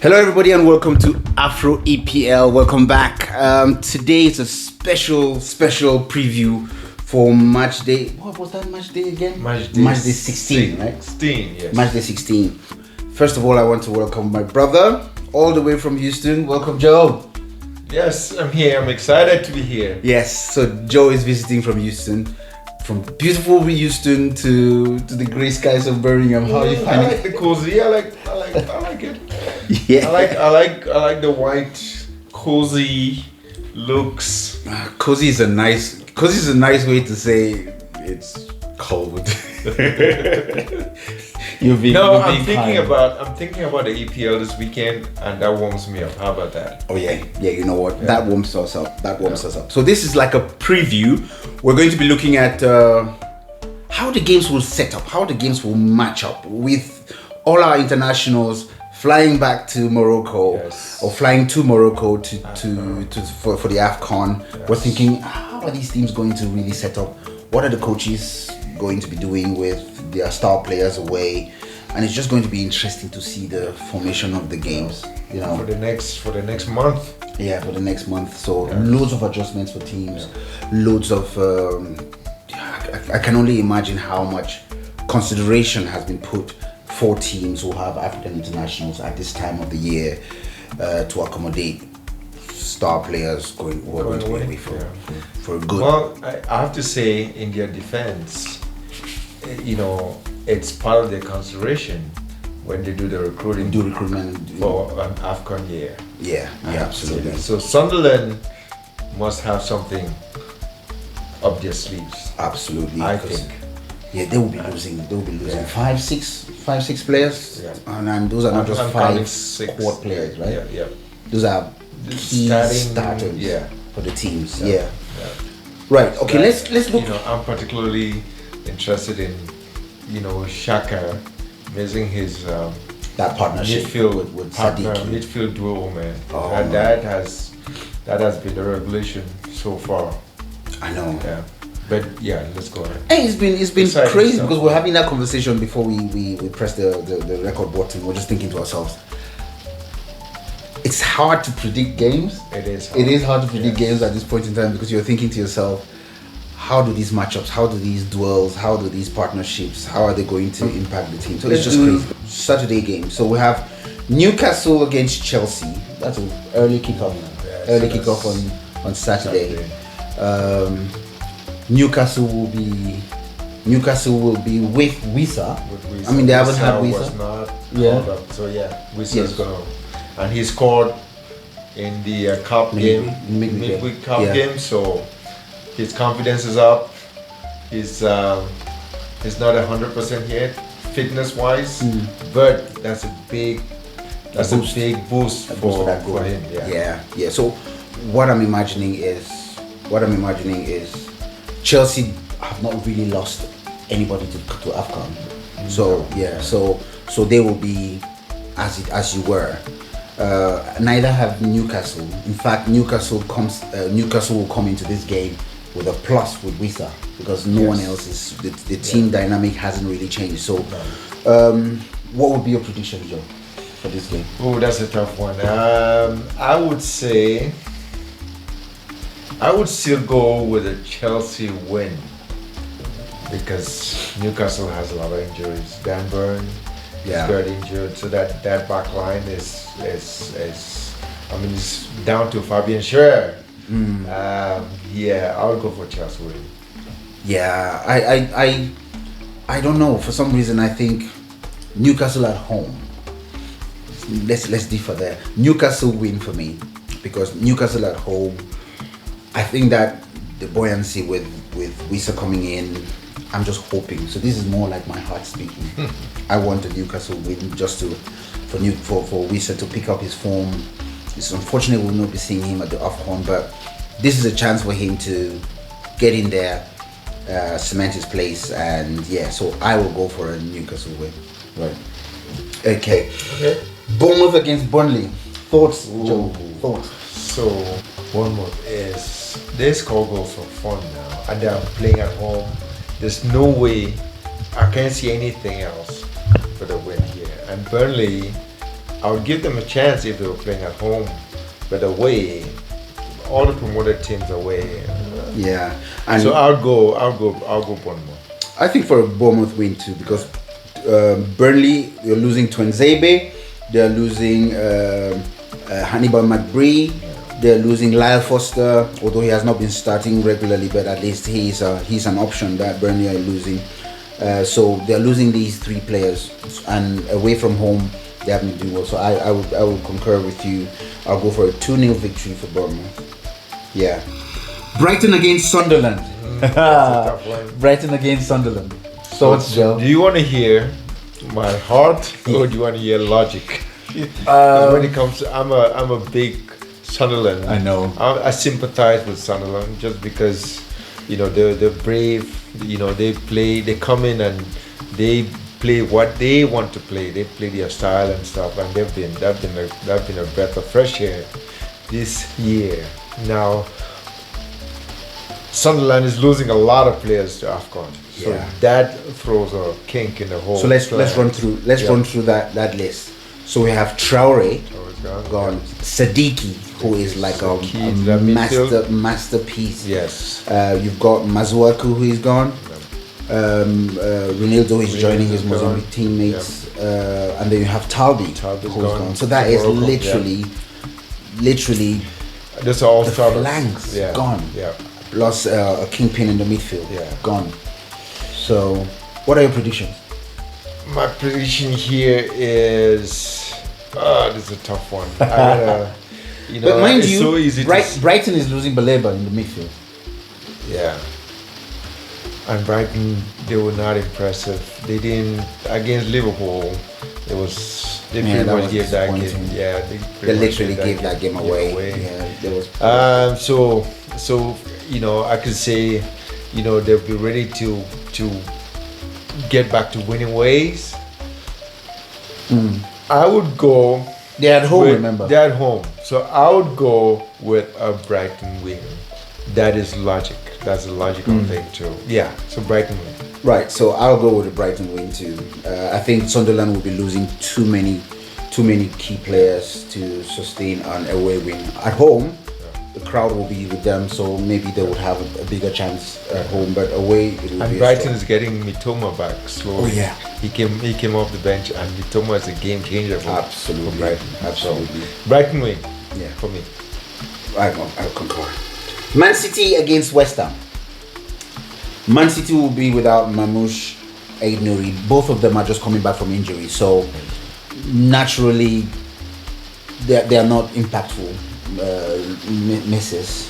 Hello everybody and welcome to Afro EPL. Welcome back. Today is a special preview for match day. What was that match day again? Match day 16, right? 16, yes. Match day 16. First of all, I want to welcome my brother all the way from Houston. Welcome, Joe. Yes, I'm here. I'm excited to be here. Yes, so Joe is visiting from Houston. From beautiful Houston to the grey skies of Birmingham. How are you finding I like the cozy. I like it. Yeah. I like the white cozy looks. Cozy is a nice way to say it's cold. I'm thinking about the EPL this weekend, and that warms me up. How about that? Oh yeah. You know what? Yeah. That warms us up. So this is like a preview. We're going to be looking at how the games will set up, how the games will match up with all our internationals flying back to Morocco, yes, or flying to Morocco for the AFCON. Yes. We're thinking, how are these teams going to really set up? What are the coaches going to be doing with their star players away? And it's just going to be interesting to see the formation of the games, you know, for the next month. Yeah, for the next month. So loads of adjustments for teams, loads of I can only imagine how much consideration has been put for teams who have African internationals at this time of the year to accommodate star players going away for a good. Well, I have to say, in their defense, you know, it's part of their consideration when they do the recruitment for an AFCON year. Yeah, absolutely. So Sunderland must have something up their sleeves. Absolutely, I think. Yeah, they will be losing. five, six players, and those are not just five squad players, right? Yeah. Those are key starters for the teams. Yeah. Right. Okay. So let's look. You know, I'm particularly interested in, you know, Shaka missing his that partnership midfield with partner, Sadiki. midfield duo, man. Oh, and that has been the revelation so far. I know. Yeah. But yeah, let's go ahead. Hey, it's been Exciting crazy stuff. because we're having that conversation before we press the record button. We're just thinking to ourselves, it's hard to predict games. It is hard to predict games at this point in time because you're thinking to yourself, how do these matchups, how do these duels, how do these partnerships, how are they going to impact the team? So it's just crazy. Saturday game. So we have Newcastle against Chelsea. That's an early kickoff. Kickoff on Saturday. Newcastle will be with Wisa. I mean, they haven't had Wisa. Was not called up. So Wisa's gonna, and he scored in the cup midweek cup game. So his confidence is up. He's not 100% yet, fitness wise, but that's a big boost for him. Yeah. So what I'm imagining is Chelsea have not really lost anybody to AFCON. So they will be as you were. Neither have Newcastle. In fact, Newcastle will come into this game with a plus with Wisa because no one else is. The team dynamic hasn't really changed. So, what would be your prediction, Joe, for this game? Oh, that's a tough one. I would say I would still go with a Chelsea win because Newcastle has a lot of injuries. Dan Burn is very injured, so that back line is it's down to Fabian Schär. I would go for Chelsea win. Yeah, I don't know. For some reason, I think Newcastle at home. Let's differ there. Newcastle win for me because Newcastle at home. I think that the buoyancy with Wisa coming in, I'm just hoping. So this is more like my heart speaking. I want the Newcastle win just for Wisa to pick up his form. It's unfortunate we'll not be seeing him at the AFCON, but this is a chance for him to get in there, cement his place, and so I will go for a Newcastle win. Right. Okay. Bournemouth against Burnley. Thoughts, Joe? Thoughts? So Bournemouth they score goals for fun now, and they are playing at home. There's no way I can't see anything else for the win here. And Burnley, I would give them a chance if they were playing at home, but away, all the promoted teams away. Yeah, and so I'll go Bournemouth. I think for a Bournemouth win too, because Burnley, they're losing Tuanzebe, they're losing Hannibal McBree, they're losing Lyle Foster, although he has not been starting regularly, but at least he's an option that Burnley are losing. So they're losing these 3 players, and away from home they haven't been doing well. So I would concur with you. I'll go for a 2-0 victory for Bournemouth. Yeah. Brighton against Sunderland. That's a tough one. Brighton against Sunderland. So what's Joe? Do you want to hear my heart or do you want to hear logic? When it comes to, I'm a big Sunderland. I know. I sympathize with Sunderland just because, they're brave. They come in and they play what they want to play. They play their style and stuff, and they've been a breath of fresh air this year. Now, Sunderland is losing a lot of players to AFCON, so that throws a kink in the whole. So let's run through that list. So we have Traore gone, Sadiki, who is like a masterpiece. Yes. You've got Mazuaku, who is gone. Reinildo is joining his Mozambique teammates, and then you have Talbi, who's gone. So that is literally. That's all the flanks gone. Yeah. Plus a kingpin in the midfield gone. So, what are your predictions? My prediction here is this is a tough one. But mind you, so easy Brighton is losing Baleba in the midfield. Yeah. And Brighton, they were not impressive. They didn't against Liverpool. They pretty much gave that game. Yeah, they literally gave that game away. Yeah, there was. So I could say, they'll be ready to get back to winning ways. I would go. They're at home, remember? They're at home. So I would go with a Brighton win. That is logic. That's a logical thing too. Yeah, so Brighton win. Right, so I'll go with a Brighton win too. I think Sunderland will be losing too many key players to sustain an away win. At home, the crowd will be with them, so maybe they would have a bigger chance at home. But away, it will and be. Brighton is getting Mitoma back slowly. Oh yeah, he came off the bench, and Mitoma is a game changer for Brighton. Absolutely. So, Brighton win. Yeah, for me. I'll concur. Man City against West Ham. Man City will be without Mamouche, Aid Nouri. Both of them are just coming back from injury, so naturally they are not impactful misses.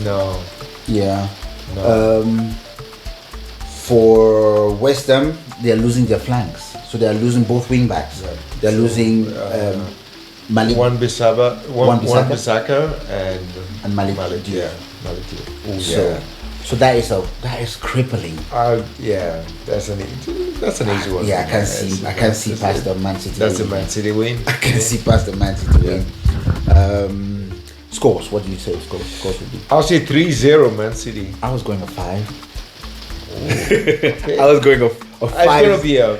No. Yeah. No. For West Ham, they are losing their flanks, so they are losing both wing backs. Right. They are losing Malik. Wan-Bissaka and Malik. Yeah. Malik. So that is crippling. That's an easy one. Yeah, I can see past the Man City. That's a Man City win. I can see past the Man City win. Scores. What do you say? Scores would be. I'll say 3-0 Man City. I was going a 5. Okay. I was going a 5.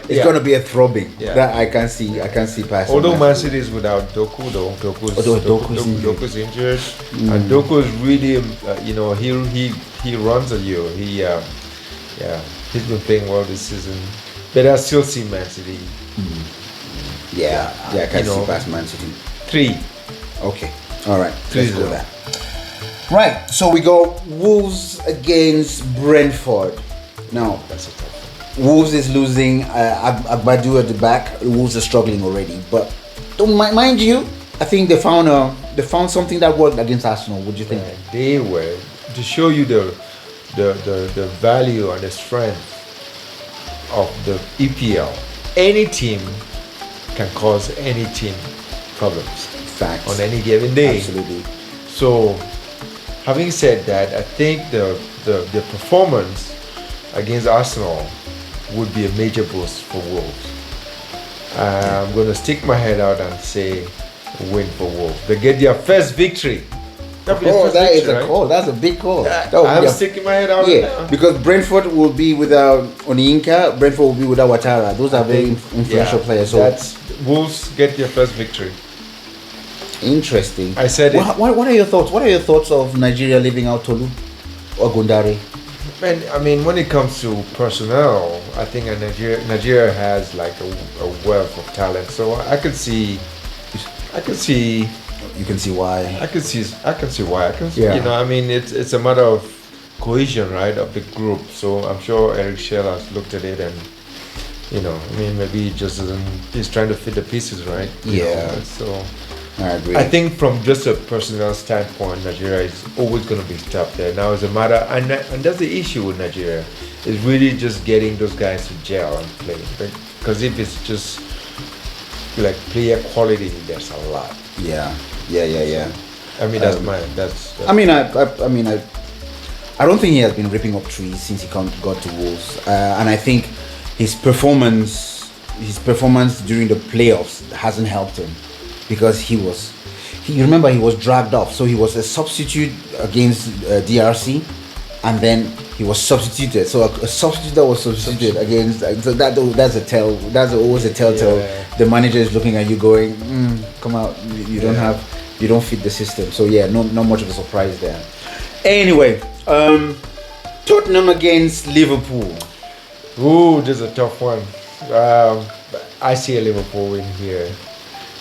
It's gonna be a throbbing. Yeah. That I can see past. Although Man City is without Doku, though. Doku's injured, and Doku is really, he runs at you. He's been playing well this season, but I still see Man City. Yeah, I can see past Man City. 3. Okay, all right. Let's go there. Right, so we go Wolves against Brentford. Now, that's a tough one. Wolves is losing Agbadu at the back. Wolves are struggling already, but don't mind you. I think they found something that worked against Arsenal. What do you think? They were to show you the value and the strength of the EPL. Any team can cause any team problems. Facts. On any given day. Absolutely. So, having said that, I think the performance against Arsenal would be a major boost for Wolves. I'm going to stick my head out and say win for Wolves. They get their first victory. That is a call. That's a big call. I'm sticking my head out. Yeah, because Brentford will be without Onyinka. Brentford will be without Ouattara. Those are very influential players. So Wolves get their first victory. Interesting. I said it. What are your thoughts? What are your thoughts of Nigeria leaving out Tolu or Gundare? Man, I mean, when it comes to personnel, I think Nigeria has like a wealth of talent. So I can see. You can see why. I can see why. Yeah. You know, I mean, it's a matter of cohesion, right, of the group. So I'm sure Eric Schell has looked at it and, you know, I mean, maybe he just doesn't. He's trying to fit the pieces, right? Yeah. So. I agree. I think from just a personnel standpoint, Nigeria is always going to be tough there. Now, it's a matter, and that's the issue with Nigeria, is really just getting those guys to gel and play. Because if it's just like player quality, there's a lot. Yeah. I mean, that's. I mean, I don't think he has been ripping up trees since he got to Wolves, and I think his performance during the playoffs hasn't helped him. Because he was dragged off, so he was a substitute against DRC, and then he was substituted. So a substitute that was substituted against, so that's always a telltale. Yeah. The manager is looking at you, going, "Come out, you don't fit the system." So yeah, not much of a surprise there. Anyway, Tottenham against Liverpool. Ooh, this is a tough one. I see a Liverpool win here.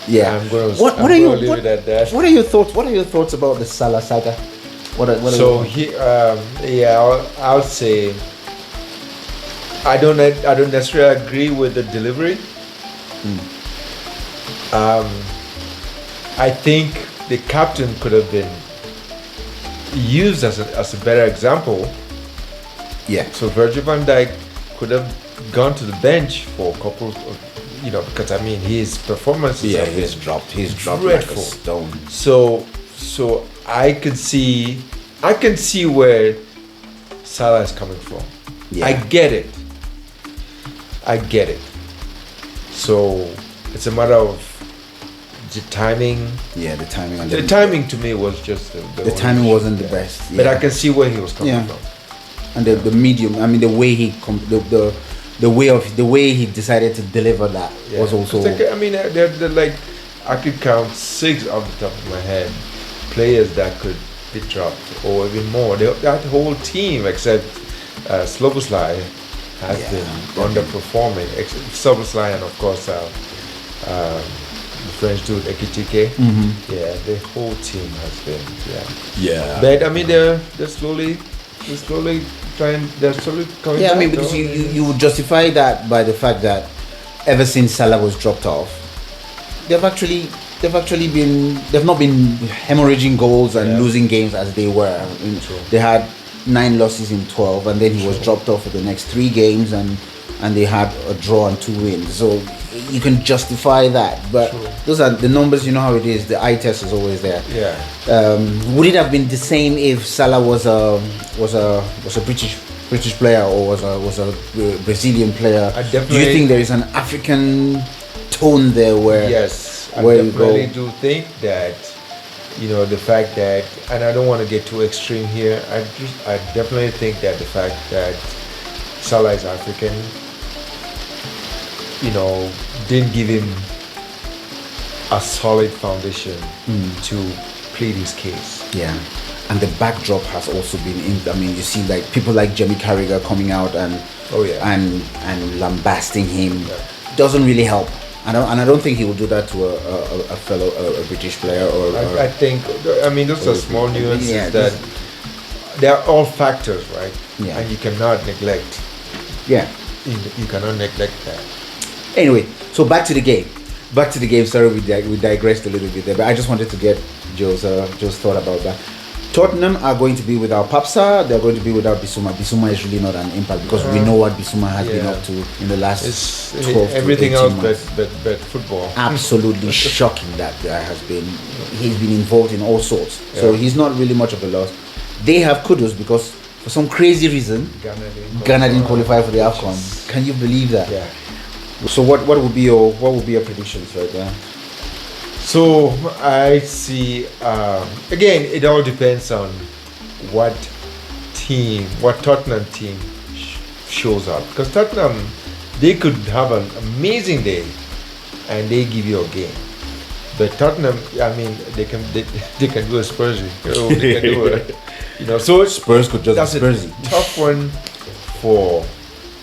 Yeah. What are your thoughts? What are your thoughts about the Salah saga? I would say I don't necessarily agree with the delivery. I think the captain could have been used as a better example. Yeah. So Virgil van Dijk could have gone to the bench for a couple of. You know, because I mean his performances have he's dropped dreadful. like a stone. So I can see where Salah is coming from. Yeah. I get it. So it's a matter of the timing. Yeah, the timing. The timing to me was just the timing wasn't the best. Yeah. But I can see where he was coming from. And the medium. I mean, the way the way he decided to deliver that was also. I mean, they're like, I could count 6 off the top of my head players that could be dropped or even more. That whole team except Sloboslai has been underperforming. Except Sloboslai and of course the French dude Ekitike. Mm-hmm. Yeah, the whole team has been. Yeah. But I mean, they're slowly they're slowly coming back. I mean, because you would justify that by the fact that ever since Salah was dropped off, they've not been hemorrhaging goals and losing games as they were. They had 9 losses in 12, and then he was dropped off for the next 3 games, and they had a draw and 2 wins. So you can justify that, but those are the numbers. You know how it is. The eye test is always there. Yeah. Would it have been the same if Salah was a British player or was a Brazilian player? Do you think there is an African tone there where? Yes, I where definitely do think that. You know, the fact that, and I don't want to get too extreme here. I definitely think that the fact that Salah is African, you know, didn't give him a solid foundation to plead his case. Yeah, and the backdrop has also been I mean, you see like people like Jamie Carragher coming out and lambasting him doesn't really help. I don't think he will do that to a fellow British player I think those are small nuances that they are all factors, right? Yeah, and you cannot neglect. Yeah, you cannot neglect that. Anyway, so back to the game. Sorry, we digressed a little bit there, but I just wanted to get Joe's thought about that. Tottenham are going to be without Papsa. They're going to be without Bissouma. Bissouma is really not an impact because we know what Bissouma has been up to in the last 12 everything to 18 else months. but football. Absolutely shocking that guy has been. He's been involved in all sorts. Yeah. So he's not really much of a loss. They have kudos because for some crazy reason, Ghana didn't qualify for the AFCON. Can you believe that? Yeah. So what would be your predictions right there? So I see. Again, it all depends on what Tottenham team shows up. Because Tottenham, they could have an amazing day, and they give you a game. But Tottenham, I mean, they can do a Spursy. They can do a, so Spurs could just that's be Spursy.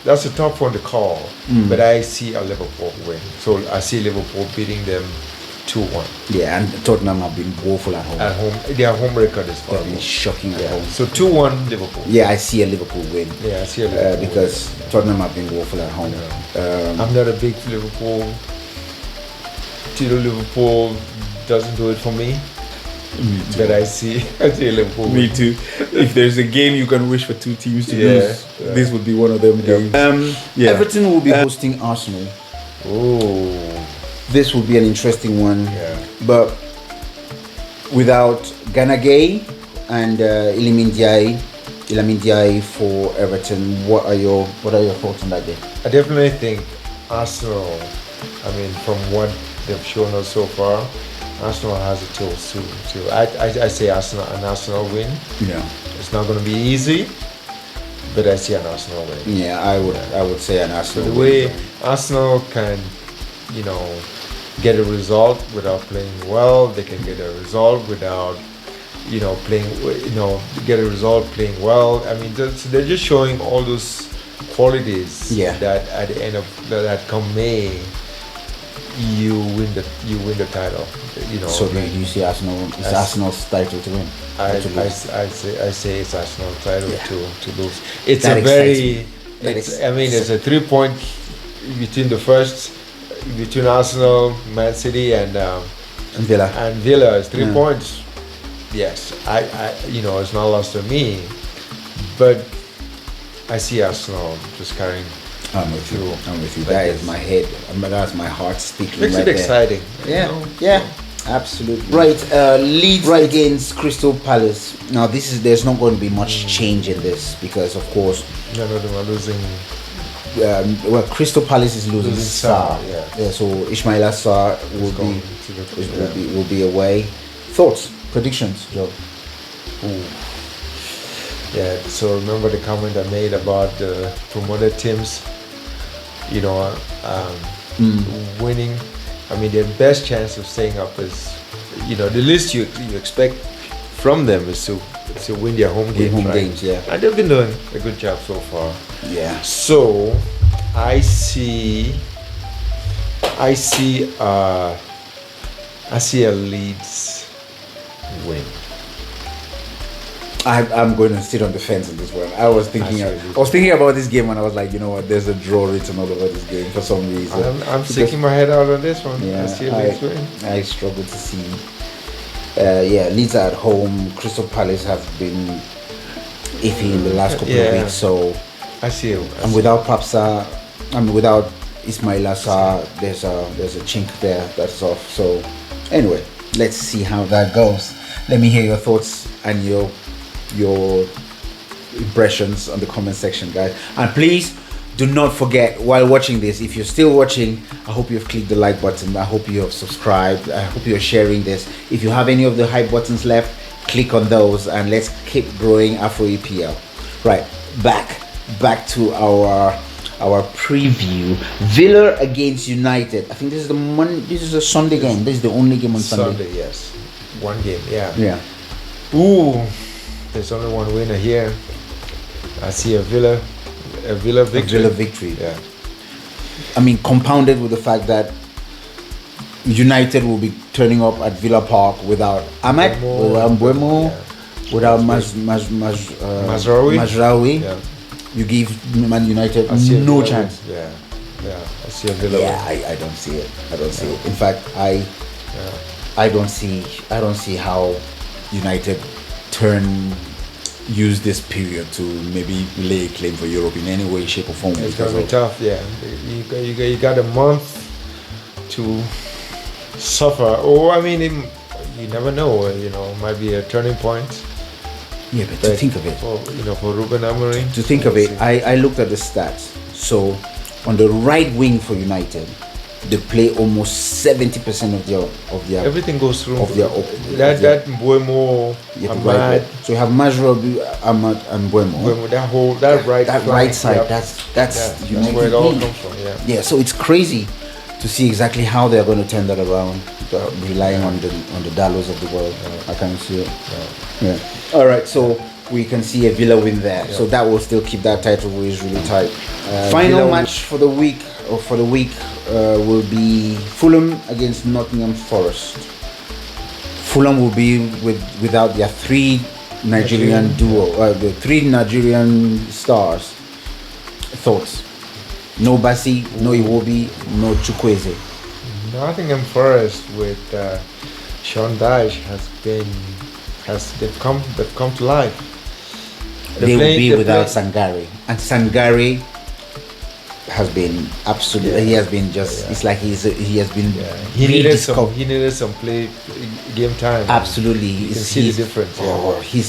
That's a tough one to call. But I see a Liverpool win. So I see Liverpool beating them 2-1. Yeah, and Tottenham have been woeful at home. At home, their home record is They've horrible. been shocking at home. So 2-1 Liverpool. Yeah, I see a Liverpool win. Yeah, I see a Liverpool because Tottenham have been woeful at home. I'm not a big Liverpool. Till Liverpool doesn't do it for me. But I see Liverpool. Me too. If there's a game you can wish for two teams to lose, this would be one of them games. Everton will be hosting Arsenal. Oh, this will be an interesting one. Yeah. But without Ganagay and Ilimin Ndiaye for Everton, what are your thoughts on that game? I definitely think Arsenal. I mean, from what they've shown us so far, Arsenal has the tools to. I say an Arsenal win. Yeah. It's not going to be easy, but I see an Arsenal win. Yeah, I would say an Arsenal so the win. way Arsenal can, get a result without playing well, they can get a result without, get a result playing well. I mean, they're just showing all those qualities that at the end of that come May, you win the title. So do you see Arsenal? It's Arsenal's title to win. I say it's Arsenal title to lose. It's That a excites very. me. It's a 3 point between Arsenal, Man City, and Villa. And Villa is 3 points. Yes, I it's not lost to me, but I see Arsenal just carrying. I'm with you. That is my head. That's my heart speaking. Makes right it exciting. Yeah, absolutely. Right, Leeds against Crystal Palace. Now there's not going to be much change in this because of course none of them are losing. Crystal Palace is losing Sarr. Yeah. So Ismaila Sarr will be away. Thoughts, predictions, Joe? Yeah. So remember the comment I made about the promoted teams. Winning. I mean, their best chance of staying up is, the least you expect from them is to win their home games. Games, yeah. And they've been doing a good job so far. Yeah. So I see a Leeds win. I'm going to sit on the fence on this one. I was thinking about this game and I was like, you know what? There's a draw written all over this game for some reason. I'm sticking my head out on this one. Yeah, I see a Leeds win. I struggle to see. Leeds are at home. Crystal Palace have been iffy in the last couple of weeks. So I see it. And without Papsa, without Ismail Assar, there's a chink there that's off. So anyway, let's see how that goes. Let me hear your thoughts and your impressions on the comment section, guys. And please do not forget, while watching this, if you're still watching, I hope you've clicked the like button. I hope you have subscribed. I hope you're sharing this. If you have any of the hype buttons left, click on those and let's keep growing Afro EPL. Right, back to our preview. Villa against United. I think this is a Sunday game. This is the only game on Sunday. Sunday, yes. One game, yeah. Yeah. Ooh, there's only one winner here. I see a Villa victory. A Villa victory. Yeah. I mean, compounded with the fact that United will be turning up at Villa Park without Ahmed, without Mbeumo, without Mazraoui. Yeah. You give Man United no chance. Yeah. I see a Villa. Yeah, I don't see it. In fact, I don't see how United use this period to maybe lay a claim for Europe in any way, shape or form. It's gonna be tough. Yeah, you got a month to suffer. Or I mean, you never know. It might be a turning point. Yeah, but to think of it, for Ruben Amorim. To think of it, I looked at the stats. So on the right wing for United, they play almost 70% of their everything goes through that Mbeumo, Ahmad. So you have Mazraoui, Ahmad, and Mbeumo. That right side. That's where it all comes from. Yeah. So it's crazy to see exactly how they're going to turn that around, relying on the Dallos of the world. I can see it. Yeah. All right, so we can see a Villa win there. So that will still keep that title race really tight. Final Villa match for the week will be Fulham against Nottingham Forest. Fulham will be without their three Nigerian duo, the three Nigerian stars. Thoughts? No Bassi, no Iwobi, no Chukwueze. Nottingham Forest with Sean Dyche they've come to life. They will be without Sangare, and Sangare has been absolutely. He has been just. It's like he has been. He needed some game time. Absolutely, you can see the difference.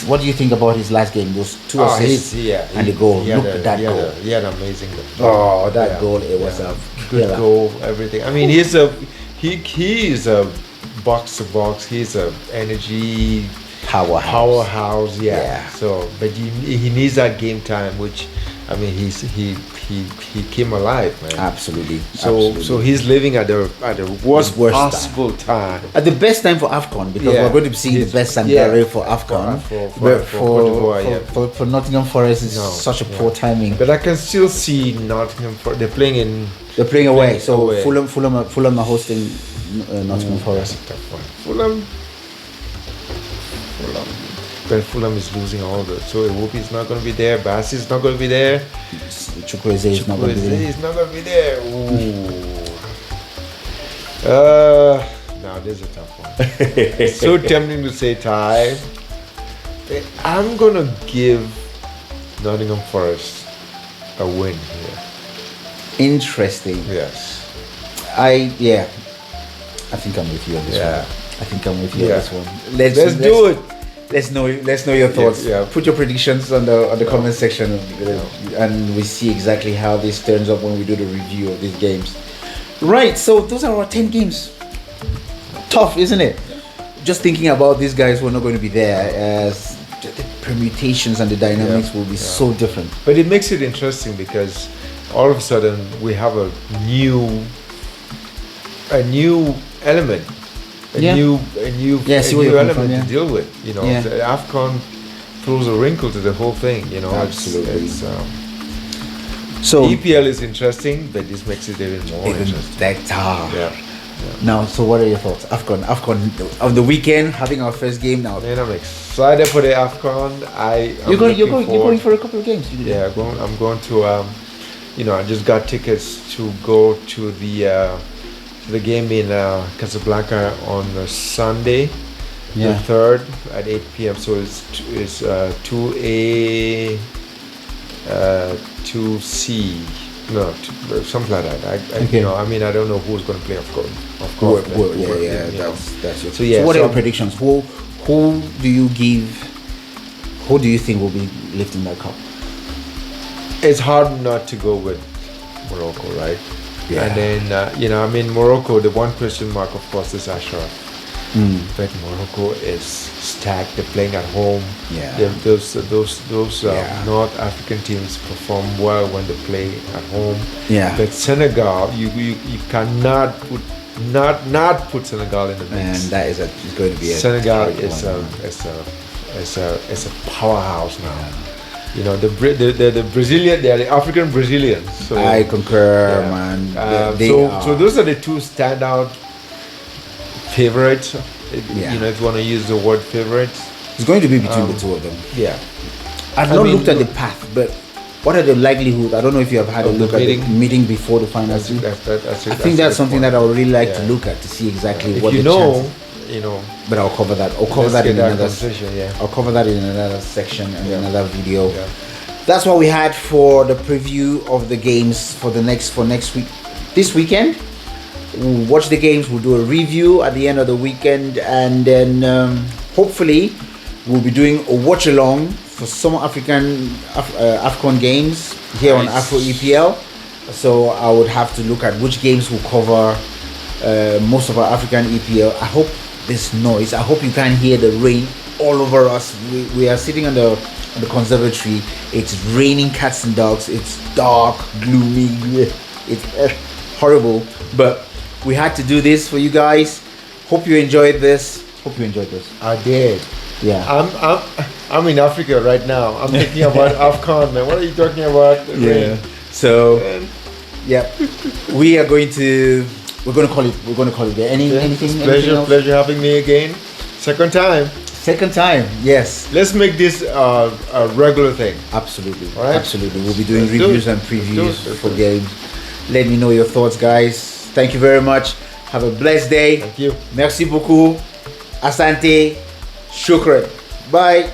What do you think about his last game? Those two assists and the goal. Look at that goal. He had an amazing goal. That goal! It was a good goal. Everything. I mean, he is a box to box. He's a energy powerhouse. Yeah. So, but he needs that game time, which, I mean, he came alive, man. Absolutely. So he's living at the worst possible time. At the best time for AFCON, because we're going to see the best Sangare for AFCON. For Nottingham Forest, it's such a poor timing. But I can still see Nottingham Forest. They're playing away. So away. Fulham are hosting Nottingham Forest. That's a tough one. Fulham. But Fulham is losing all the. So Iwobi is not going to be there. Bassi is not going to be there. Chukwueze is not going to be there. He's not going to be there. Now this is a tough one. It's so tempting to say tie. I'm going to give Nottingham Forest a win here. Interesting. Yes. I think I'm with you on this one. I think I'm with you on this one. Let's do it. Let's know your thoughts. Put your predictions on the comment section, and we see exactly how this turns up when we do the review of these games. Right, so those are our 10 games. Tough, isn't it? Just thinking about these guys who are not going to be there, as the permutations and the dynamics will be so different. But it makes it interesting because all of a sudden we have a new element. A new element to deal with. You know, the AFCON throws a wrinkle to the whole thing. You know, absolutely. So EPL is interesting, but this makes it even more interesting. Better. Now, so what are your thoughts? AFCON on the weekend, having our first game now. Man, I'm excited for the AFCON. You're going for a couple of games. I'm going to. I just got tickets to go to the game in Casablanca on Sunday, the 3rd at 8 p.m. So it's 2A, 2C, something like that. I don't know who's going to play. Of course. That's it. So what are your predictions? Who do you give? Who do you think will be lifting that cup? It's hard not to go with Morocco, right? Yeah. And then Morocco. The one question mark, of course, is Ashraf. But Morocco is stacked. They're playing at home. Yeah. Those North African teams perform well when they play at home. Yeah. But Senegal, you cannot put Senegal in the mix. And that is going to be Senegal is a powerhouse now. Yeah. You know, the Brazilian, they are the African Brazilians. So, I concur, man. So those are the two standout favorites. If you want to use the word favorites. It's going to be between the two of them. Yeah. I've not looked at the path, but what are the likelihood? I don't know if you have had a look at the meeting before the finals. I think that's something that I would really like to look at to see exactly what the chances. But I'll cover that. I'll cover that in another section and another video. Yeah. That's what we had for the preview of the games for next week. This weekend, we'll watch the games. We'll do a review at the end of the weekend, and then hopefully we'll be doing a watch along for some African AFCON games here on Afro EPL. So I would have to look at which games will cover most of our African EPL. I hope this noise. I hope you can hear the rain all over us. We are sitting on the conservatory. It's raining cats and dogs. It's dark, gloomy. It's horrible. But We had to do this for you guys. Hope you enjoyed this. I did. Yeah. I'm in Africa right now. I'm thinking about AFCON, man. What are you talking about? Yeah. So, yeah, we're going to call it there. Anything else? Pleasure having me again. Second time. Yes. Let's make this a regular thing. Absolutely. All right. Absolutely. We'll be doing reviews and previews for games. Let me know your thoughts, guys. Thank you very much. Have a blessed day. Thank you. Merci beaucoup. Asante. Shukran. Bye.